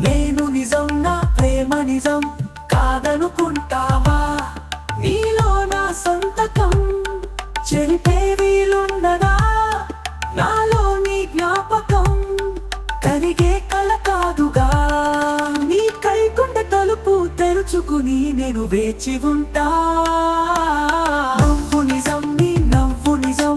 నేను నిజం, నా ప్రేమ నిజం కాదనుకుంటావా? నీలో నా సంతకం చెరిపే వీలున్నదా? నాలో నీ జ్ఞాపకం కరిగే కల కాదుగా. నీ కైగుండె తలుపు తెరుచుకుని నేను వేచి ఉంటా. నవ్వు నిజం, నీ నవ్వు నిజం